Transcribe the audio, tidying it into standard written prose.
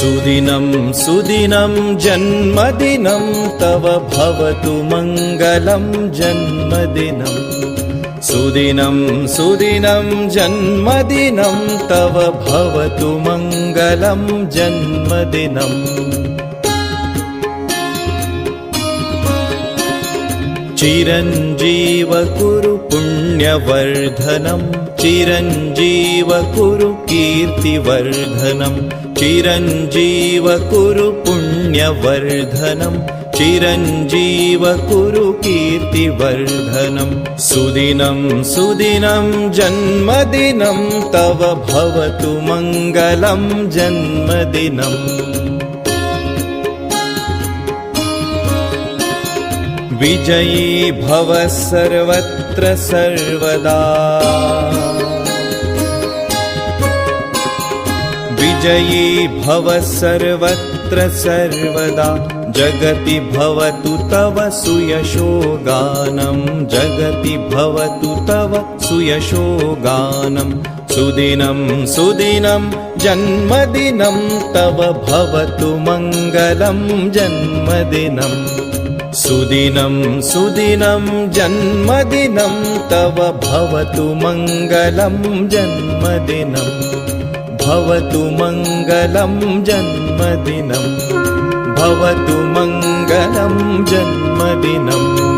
सुदिनं सुदिनं जन्मदिनं तव भवतु मङ्गलं जन्मदिनं सुदिनं सुदिनं जन्मदिनं तव भवतु मङ्गलं जन्मदिनम् चिरञ्जीव कुरु पुण्यवर्धनं चिरञ्जीव कुरु कीर्तिवर्धनं चिरञ्जीव कुरु पुण्यवर्धनं चिरञ्जीव कुरु कीर्तिवर्धनं सुदिनं सुदिनं जन्मदिनं तव भवतु मङ्गलं जन्मदिनम् विजयी भव सर्वत्र सर्वदा विजयी भव सर्वत्र सर्वदा जगति भवतु तव सुयशो गानं जगति भवतु तव सुयशो गानं सुदिनं सुदिनं जन्मदिनं तव भवतु मङ्गलं जन्मदिनम् सुदिनं सुदिनं जन्मदिनं तव भवतु मङ्गलं जन्मदिनं भवतु मङ्गलं जन्मदिनं भवतु मङ्गलं जन्मदिनम्।